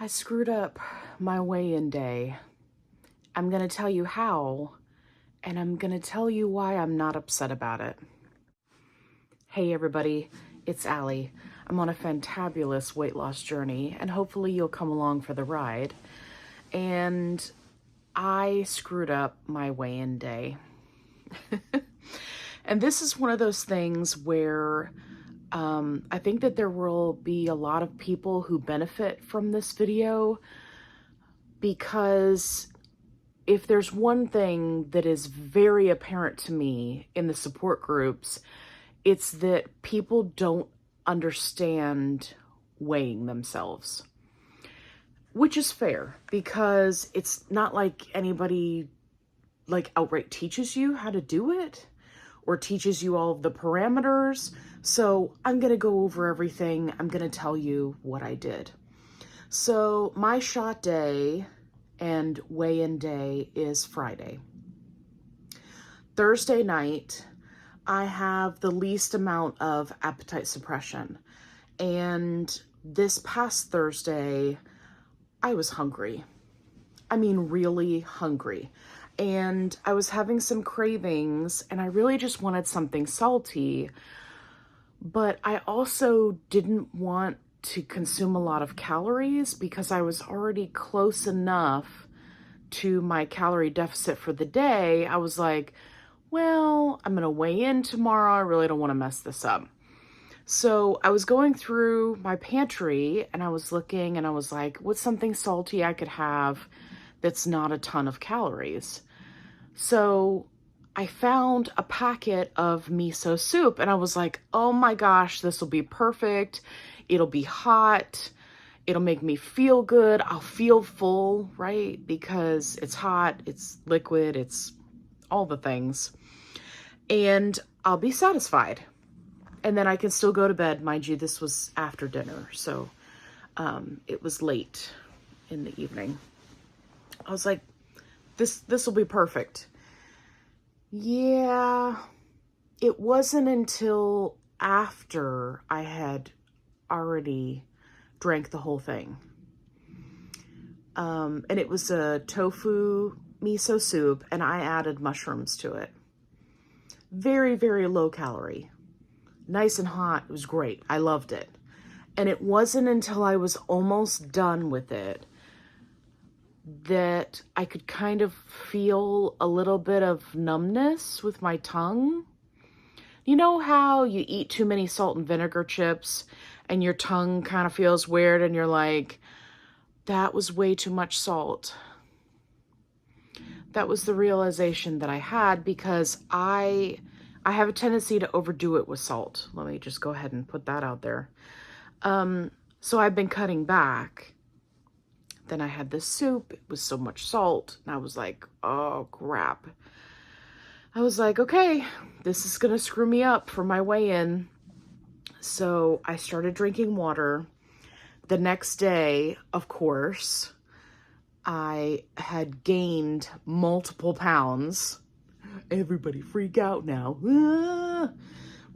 I screwed up my weigh-in day. I'm going to tell you how, and I'm going to tell you why I'm not upset about it. Hey everybody, it's Allie. I'm on a fantabulous weight loss journey, and hopefully you'll come along for the ride. And I screwed up my weigh-in day. And this is one of those things where I think that there will be a lot of people who benefit from this video, because if there's one thing that is very apparent to me in the support groups, it's that people don't understand weighing themselves, which is fair because it's not like anybody outright teaches you how to do it or teaches you all of the parameters. So I'm going to go over everything. I'm going to tell you what I did. So my shot day and weigh-in day is Friday. Thursday night, I have the least amount of appetite suppression. And this past Thursday, I was hungry. I mean, really hungry. And I was having some cravings, and I really just wanted something salty. But I also didn't want to consume a lot of calories because I was already close enough to my calorie deficit for the day. I was like, well, I'm going to weigh in tomorrow. I really don't want to mess this up. So I was going through my pantry and I was looking and I was like, what's something salty I could have that's not a ton of calories? So I found a packet of miso soup and I was like, oh my gosh, this will be perfect. It'll be hot. It'll make me feel good. I'll feel full, right? Because it's hot, it's liquid, it's all the things. And I'll be satisfied. And then I can still go to bed. Mind you, this was after dinner, so it was late in the evening. I was like, this will be perfect. Yeah, it wasn't until after I had already drank the whole thing. And it was a tofu miso soup, and I added mushrooms to it. Very, very low calorie. Nice and hot. It was great. I loved it. And it wasn't until I was almost done with it that I could kind of feel a little bit of numbness with my tongue. You know how you eat too many salt and vinegar chips and your tongue kind of feels weird and you're like, that was way too much salt. That was the realization that I had because I have a tendency to overdo it with salt. Let me just go ahead and put that out there. So I've been cutting back. Then I had this soup. It was so much salt. And I was like, oh, crap. I was like, okay, this is going to screw me up for my weigh-in. So I started drinking water. The next day, of course, I had gained multiple pounds. Everybody freak out now. Ah!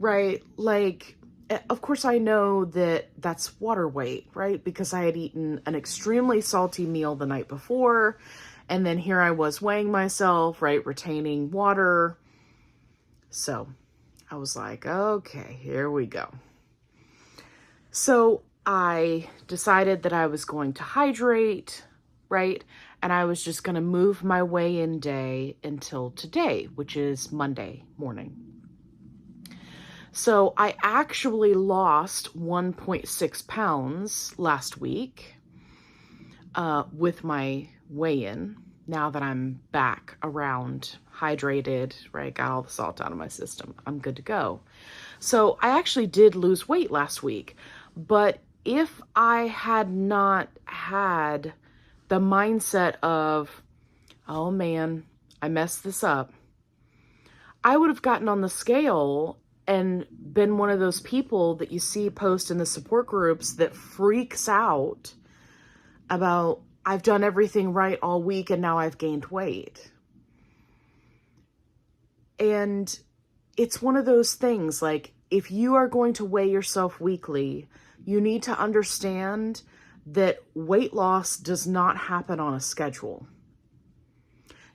Right? Like, of course I know that that's water weight, right? Because I had eaten an extremely salty meal the night before. And then here I was weighing myself, right? Retaining water. So I was like, okay, here we go. So I decided that I was going to hydrate, right? And I was just going to move my weigh-in day until today, which is Monday morning. So I actually lost 1.6 pounds last week with my weigh-in. Now that I'm back around, hydrated, right? Got all the salt out of my system. I'm good to go. So I actually did lose weight last week. But if I had not had the mindset of, oh man, I messed this up, I would have gotten on the scale and been one of those people that you see post in the support groups that freaks out about, I've done everything right all week and now I've gained weight. And it's one of those things, like, if you are going to weigh yourself weekly, you need to understand that weight loss does not happen on a schedule.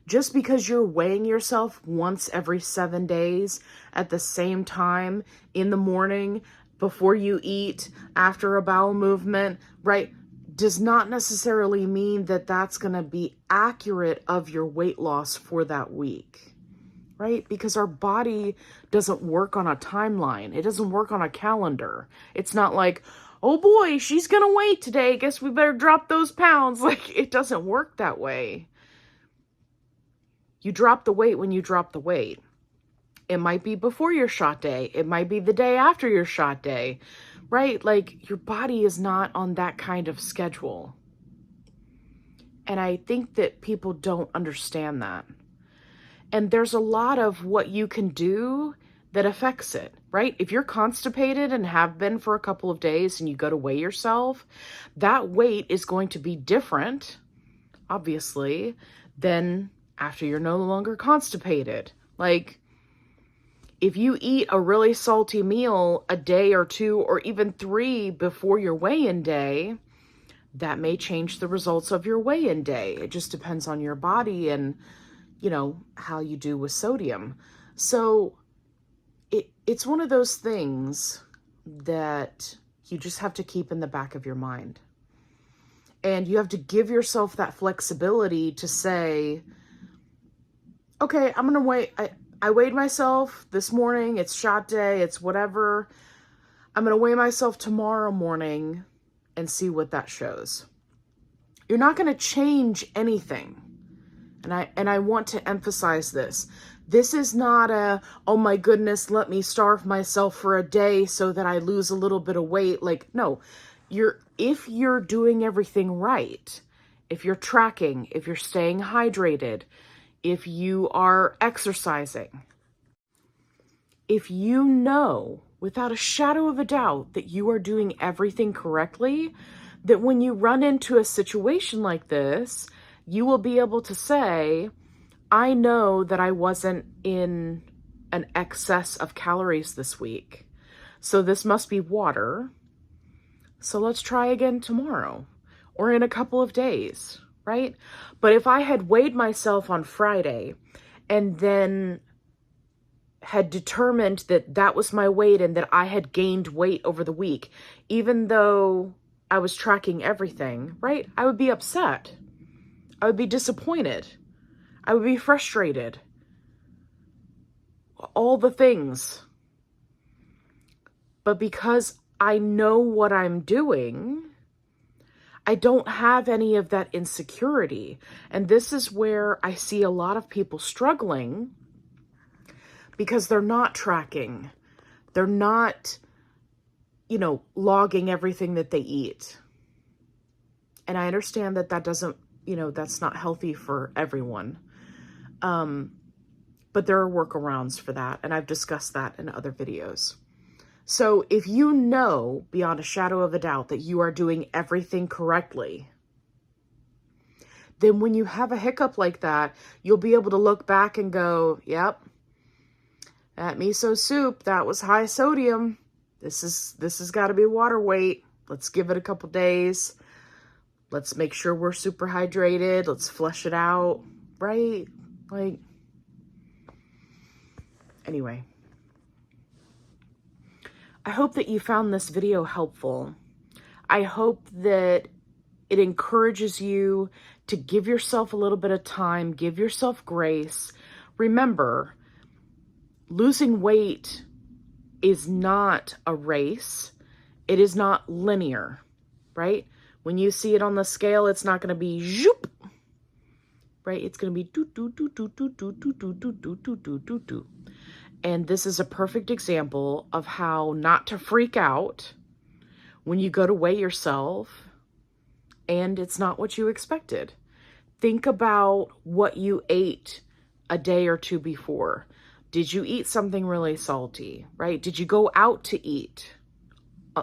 Just because you're weighing yourself once every 7 days at the same time in the morning, before you eat, after a bowel movement, right, does not necessarily mean that that's going to be accurate of your weight loss for that week, right? Because our body doesn't work on a timeline. It doesn't work on a calendar. It's not like, oh boy, she's going to weigh today. Guess we better drop those pounds. Like, it doesn't work that way. You drop the weight when you drop the weight. It might be before your shot day. It might be the day after your shot day, right? Like, your body is not on that kind of schedule. And I think that people don't understand that. And there's a lot of what you can do that affects it, right? If you're constipated and have been for a couple of days and you go to weigh yourself, that weight is going to be different, obviously, than after you're no longer constipated. Like, if you eat a really salty meal a day or 2 or even 3 before your weigh-in day, that may change the results of your weigh-in day. It just depends on your body and, you know, how you do with sodium. So it's one of those things that you just have to keep in the back of your mind. And you have to give yourself that flexibility to say, okay, I'm going to weigh, I weighed myself this morning, it's shot day, it's whatever. I'm going to weigh myself tomorrow morning and see what that shows. You're not going to change anything. And I want to emphasize this. This is not a, oh my goodness, let me starve myself for a day so that I lose a little bit of weight. Like, no, if you're doing everything right, if you're tracking, if you're staying hydrated, if you are exercising, if you know without a shadow of a doubt that you are doing everything correctly, that when you run into a situation like this, you will be able to say, I know that I wasn't in an excess of calories this week, so this must be water. So let's try again tomorrow or in a couple of days, right? But if I had weighed myself on Friday and then had determined that that was my weight and that I had gained weight over the week, even though I was tracking everything, right? I would be upset. I would be disappointed. I would be frustrated. All the things. But because I know what I'm doing, I don't have any of that insecurity. And this is where I see a lot of people struggling because they're not tracking. They're not, logging everything that they eat. And I understand that that doesn't, that's not healthy for everyone. But there are workarounds for that. And I've discussed that in other videos. So if you know beyond a shadow of a doubt that you are doing everything correctly, then when you have a hiccup like that, you'll be able to look back and go, yep, that miso soup, that was high sodium. This has got to be water weight. Let's give it a couple days. Let's make sure we're super hydrated. Let's flush it out, right? Like, anyway. I hope that you found this video helpful. I hope that it encourages you to give yourself a little bit of time, give yourself grace. Remember, losing weight is not a race. It is not linear, right? When you see it on the scale, it's not going to be zoop, right? It's going to be do do do do do do do do do do do do do do. And this is a perfect example of how not to freak out when you go to weigh yourself and it's not what you expected. Think about what you ate a day or two before. Did you eat something really salty, right? Did you go out to eat?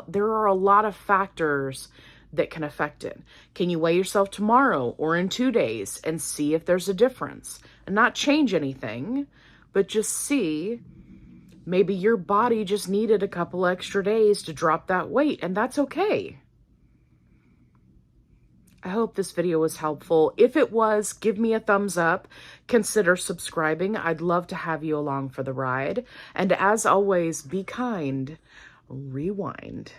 There are a lot of factors that can affect it. Can you weigh yourself tomorrow or in 2 days and see if there's a difference? And not change anything, but just see, maybe your body just needed a couple extra days to drop that weight, and that's okay. I hope this video was helpful. If it was, give me a thumbs up. Consider subscribing. I'd love to have you along for the ride. And as always, be kind. Rewind.